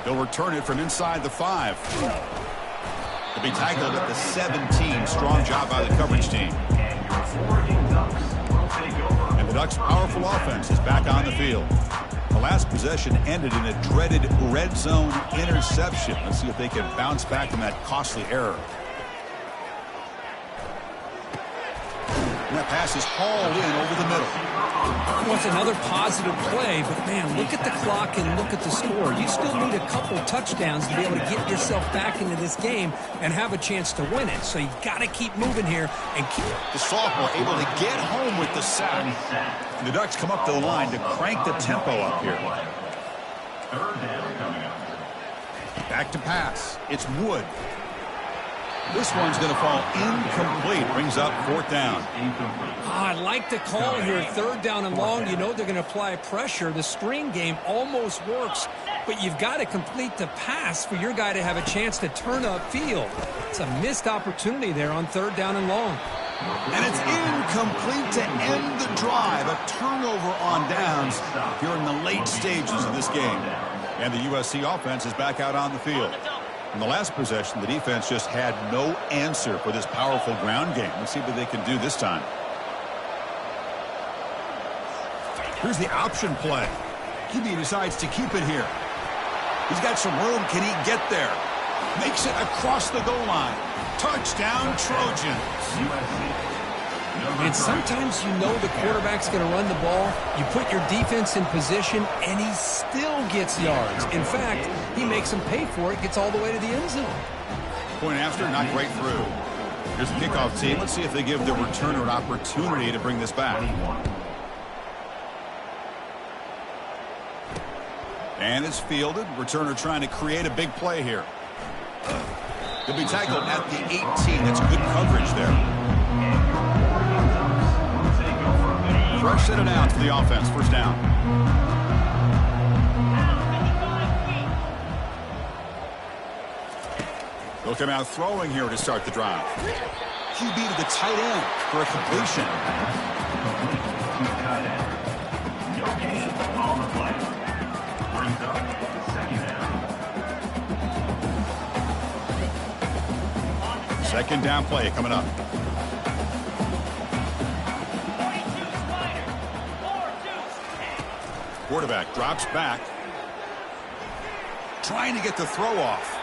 They'll return it from inside the 5. To be tackled at the 17. Strong job by the coverage team. Oregon Ducks will take over. And the Ducks' powerful offense is back on the field. The last possession ended in a dreaded red zone interception. Let's see if they can bounce back from that costly error. And that pass is hauled in over the middle. Well, it's another positive play, but man, look at the clock and look at the score. You still need a couple touchdowns to be able to get yourself back into this game and have a chance to win it. So you got to keep moving here and keep. The sophomore able to get home with the sack. And the Ducks come up to the line to crank the tempo up here. Third down coming up. Back to pass. It's Wood. This one's going to fall incomplete. Brings up fourth down. I like the call here. Third down and long. You know they're going to apply pressure. The screen game almost works, but you've got to complete the pass for your guy to have a chance to turn upfield. It's a missed opportunity there on third down and long. And it's incomplete to end the drive. A turnover on downs here in the late stages of this game. And the USC offense is back out on the field. In the last possession, the defense just had no answer for this powerful ground game. Let's see what they can do this time. Here's the option play. QB decides to keep it here. He's got some room. Can he get there? Makes it across the goal line. Touchdown, Trojans. And sometimes you know the quarterback's going to run the ball. You put your defense in position, and he still gets yards. In fact, he makes them pay for it, gets all the way to the end zone. Point after, not right through. Here's the kickoff team. Let's see if they give the returner an opportunity to bring this back. And it's fielded. Returner trying to create a big play here. They'll be tackled at the 18. That's good coverage there. Fresh set it out for the offense. First down. They'll come out throwing here to start the drive. QB to the tight end for a completion. No gain on the play. Brings up second down. Second down play coming up. Quarterback drops back. Trying to get the throw off.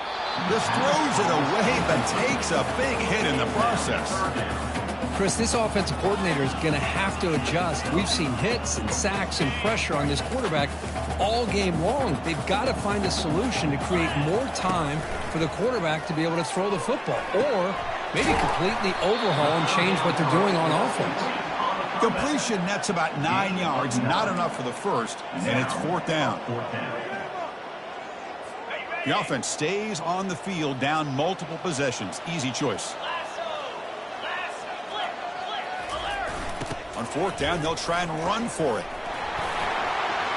Just throws it away, but takes a big hit in the process. Chris, this offensive coordinator is going to have to adjust. We've seen hits and sacks and pressure on this quarterback all game long. They've got to find a solution to create more time for the quarterback to be able to throw the football, or maybe completely overhaul and change what they're doing on offense. Completion nets about 9 yards, not enough for the first, and it's fourth down. The offense stays on the field, down multiple possessions. Easy choice. On fourth down, they'll try and run for it.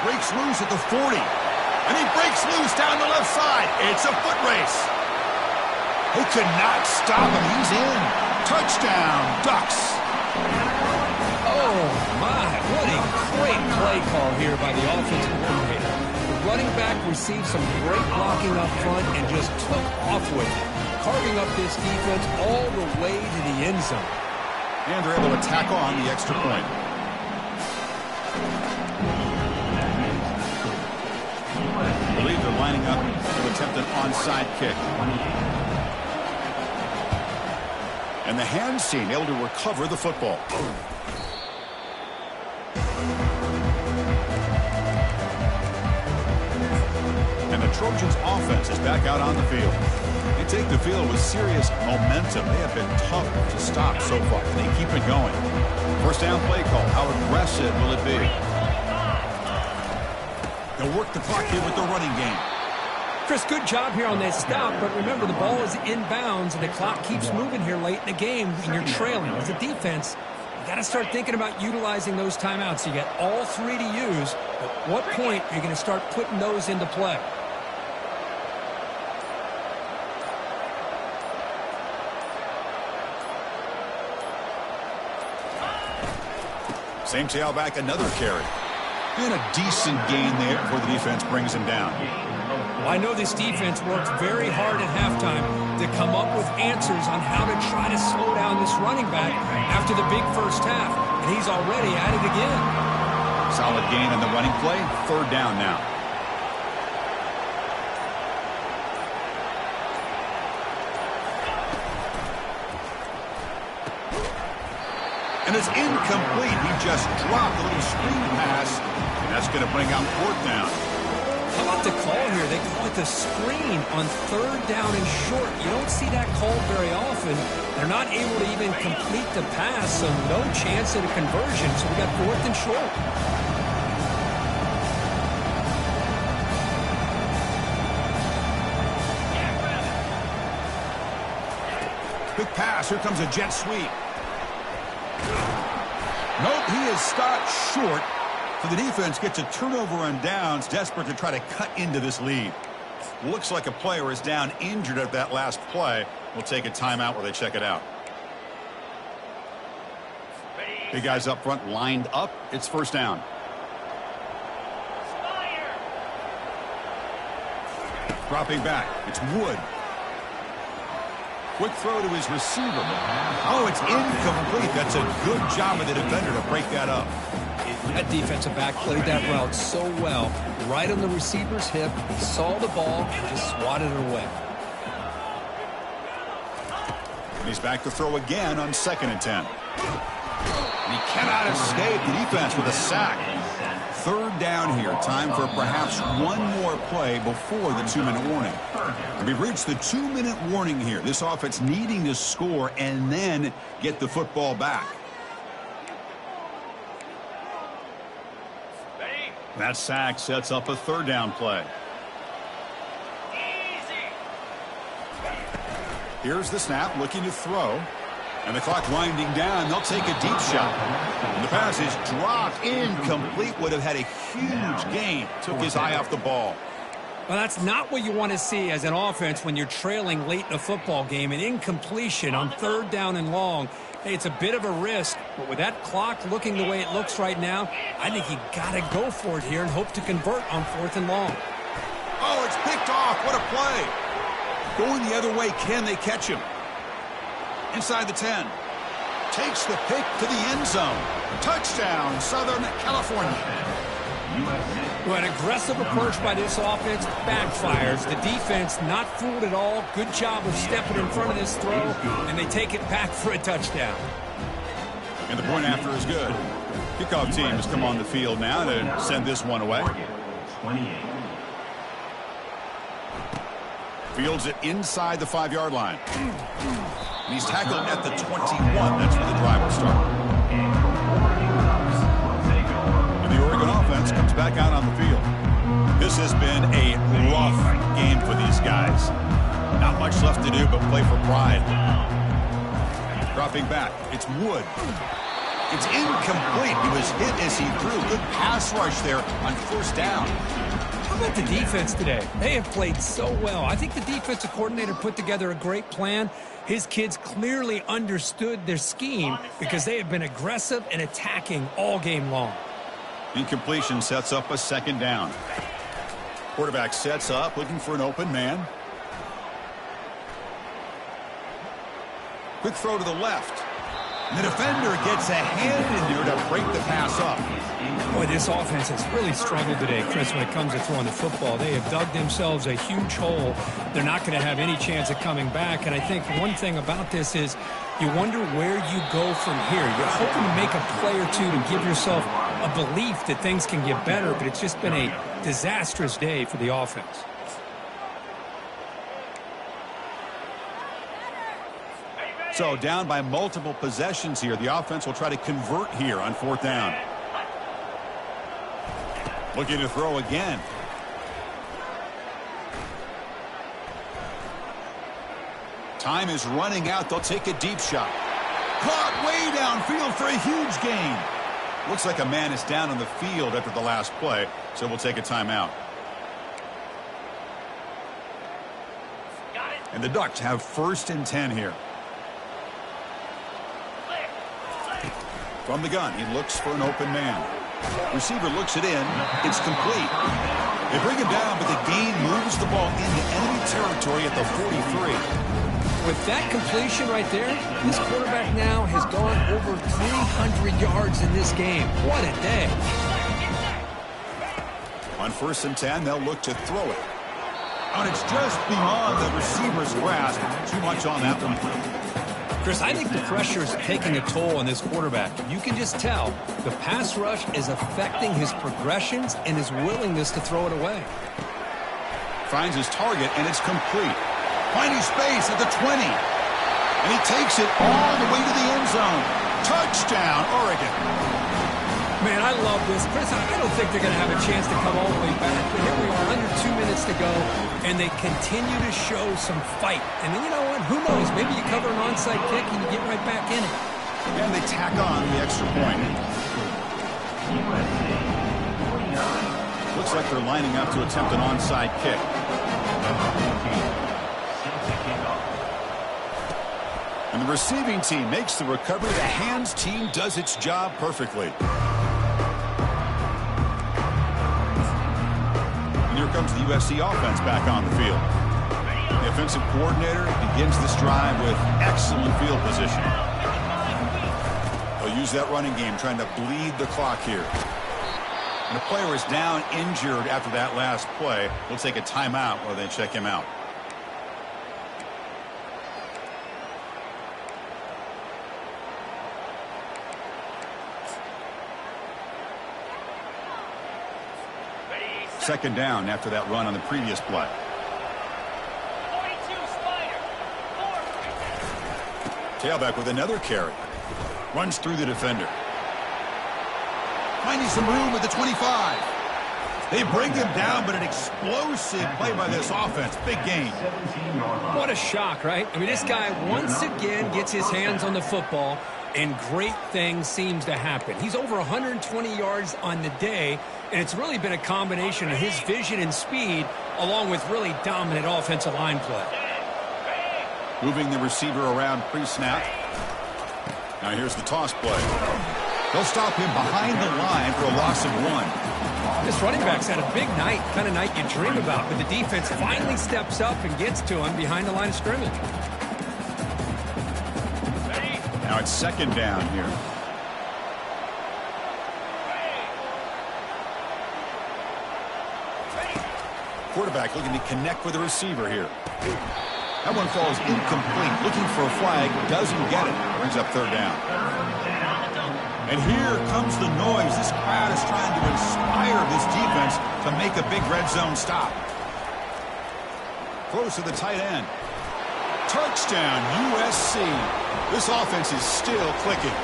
Breaks loose at the 40, and he breaks loose down the left side. It's a foot race. They could not stop him. He's in. Touchdown, Ducks. Oh, my. What a great play call here by the offensive coordinator. The running back received some great blocking up front and just took off with it, carving up this defense all the way to the end zone. And they're able to tack on the extra point. I believe they're lining up to attempt an onside kick. And the hands team able to recover the football. And the Trojans offense is back out on the field. They take the field with serious momentum. They have been tough to stop so far. They keep it going. First down play call. How aggressive will it be? They'll work the clock here with the running game. Chris, good job here on that stop, but remember the ball is inbounds and the clock keeps moving here late in the game and you're trailing. As a defense, you got to start thinking about utilizing those timeouts. You got all three to use. At what point are you going to start putting those into play? Same tailback, another carry. And a decent gain there before the defense brings him down. Well, I know this defense worked very hard at halftime to come up with answers on how to try to slow down this running back after the big first half, and he's already at it again. Solid gain on the running play. Third down now. And it's incomplete. He just dropped a little screen pass, and that's going to bring out fourth down. How about the call here? They call it the screen on third down and short. You don't see that called very often. They're not able to even complete the pass, so no chance at a conversion. So we got fourth and short. Quick pass. Here comes a jet sweep. Nope, he is stopped short. So the defense gets a turnover on downs, desperate to try to cut into this lead. Looks like a player is down injured at that last play. We'll take a timeout while they check it out. Big guys up front lined up. It's first down. Dropping back. It's Wood. Quick throw to his receiver. Oh, it's incomplete. That's a good job of the defender to break that up. That defensive back played that route so well. Right on the receiver's hip. He saw the ball and just swatted it away. And he's back to throw again on 2nd and 10. And he cannot escape the defense with a sack. Third down here. Time for perhaps one more play before the 2-minute warning. And we've reached the 2-minute warning here. This offense needing to score and then get the football back. That sack sets up a third down play. Here's the snap, looking to throw. And the clock winding down. They'll take a deep shot. And the pass is dropped. Incomplete. Would have had a huge gain. Took his eye off the ball. Well, that's not what you want to see as an offense when you're trailing late in a football game. An incompletion on third down and long. Hey, it's a bit of a risk, but with that clock looking the way it looks right now, I think you got to go for it here and hope to convert on 4th and long. Oh, it's picked off. What a play. Going the other way. Can they catch him? Inside the 10. Takes the pick to the end zone. Touchdown, Southern California. Well, an aggressive approach by this offense backfires. The defense not fooled at all. Good job of stepping in front of this throw, and they take it back for a touchdown. And the point after is good. Kickoff team has come on the field now to send this one away. 28. Fields it inside the 5-yard line. And he's tackled at the 21. That's where the drive will start. And the Oregon offense comes back out on the field. This has been a rough game for these guys. Not much left to do but play for pride. Dropping back. It's Wood. It's incomplete. He was hit as he threw. Good pass rush there on first down. How about the defense today? They have played so well. I think the defensive coordinator put together a great plan. His kids clearly understood their scheme because they have been aggressive and attacking all game long. Incompletion sets up a second down. Quarterback sets up, looking for an open man. Quick throw to the left. And the defender gets a hand in there to break the pass up. Boy, this offense has really struggled today, Chris, when it comes to throwing the football. They have dug themselves a huge hole. They're not going to have any chance of coming back. And I think one thing about this is you wonder where you go from here. You're hoping to make a play or two to give yourself a belief that things can get better, but it's just been a disastrous day for the offense. So down by multiple possessions here. The offense will try to convert here on fourth down. Looking to throw again. Time is running out. They'll take a deep shot. Caught way downfield for a huge gain. Looks like a man is down on the field after the last play, so we'll take a timeout. And the Ducks have 1st and 10 here. From the gun, he looks for an open man. Receiver looks it in. It's complete. They bring him down, but the gain moves the ball into enemy territory at the 43. With that completion right there, this quarterback now has gone over 300 yards in this game. What a day. On 1st and 10, they'll look to throw it. And it's just beyond the receiver's grasp. Too much on that one. Chris, I think the pressure is taking a toll on this quarterback. You can just tell the pass rush is affecting his progressions and his willingness to throw it away. Finds his target, and it's complete. Finding space at the 20. And he takes it all the way to the end zone. Touchdown, Oregon. Man, I love this. Chris, I don't think they're going to have a chance to come all the way back. But here we are, under 2 minutes to go, and they continue to show some fight. And then, you know what? Who knows? Maybe you cover an onside kick and you get right back in it. And they tack on the extra point. Looks like they're lining up to attempt an onside kick. And the receiving team makes the recovery. The hands team does its job perfectly. And here comes the USC offense back on the field. The offensive coordinator begins this drive with excellent field position. They'll use that running game, trying to bleed the clock here. And the player is down injured after that last play. We'll take a timeout while they check him out. Second down after that run on the previous play. Tailback with another carry. Runs through the defender. Finding some room at the 25. They bring him down, but an explosive play by this offense. Big gain. What a shock, right? I mean, this guy once again gets his hands on the football, and great things seems to happen. He's over 120 yards on the day, and it's really been a combination of his vision and speed along with really dominant offensive line play. Moving the receiver around pre-snap. Now here's the toss play. They'll stop him behind the line for a loss of 1. This running back's had a big night, kind of night you dream about, but the defense finally steps up and gets to him behind the line of scrimmage. Now it's second down here. Quarterback looking to connect with the receiver here. That one falls incomplete. Looking for a flag. Doesn't get it. Brings up third down. And here comes the noise. This crowd is trying to inspire this defense to make a big red zone stop. Close to the tight end. Touchdown, USC. This offense is still clicking.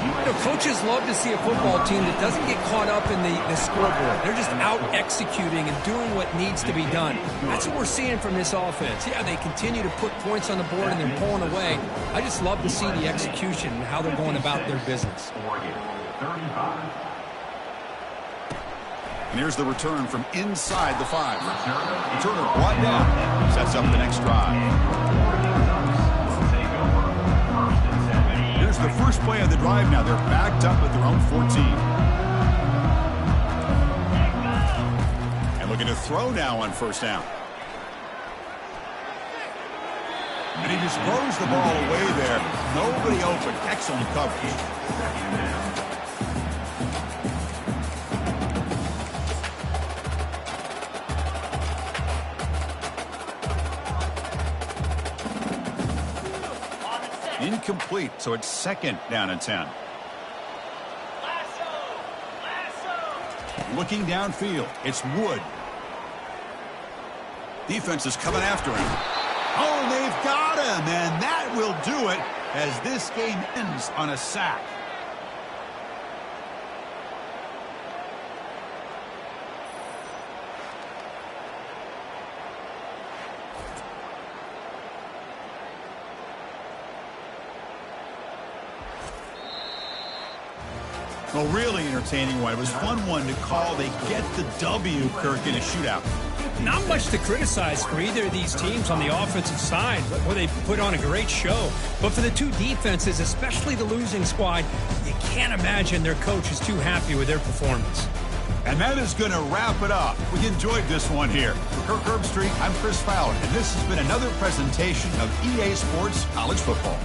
You know, coaches love to see a football team that doesn't get caught up in the scoreboard. They're just out executing and doing what needs to be done. That's what we're seeing from this offense. Yeah, they continue to put points on the board and they're pulling away. I just love to see the execution and how they're going about their business. And here's the return from inside the 5. Returner brought down. Sets up the next drive. Here's the first play of the drive now. They're backed up at their own 14. And looking to throw now on first down. And he just throws the ball away there. Nobody open. Excellent coverage. Incomplete, so it's second down and 10. Looking downfield, it's Wood. Defense is coming after him. Oh, they've got him, and that will do it as this game ends on a sack. Well, really entertaining one. It was fun one to call. They get the W, Kirk, in a shootout. Not much to criticize for either of these teams on the offensive side, where they put on a great show. But for the two defenses, especially the losing squad, you can't imagine their coach is too happy with their performance. And that is going to wrap it up. We enjoyed this one here. For Kirk Herbstreit, I'm Chris Fowler, and this has been another presentation of EA Sports College Football.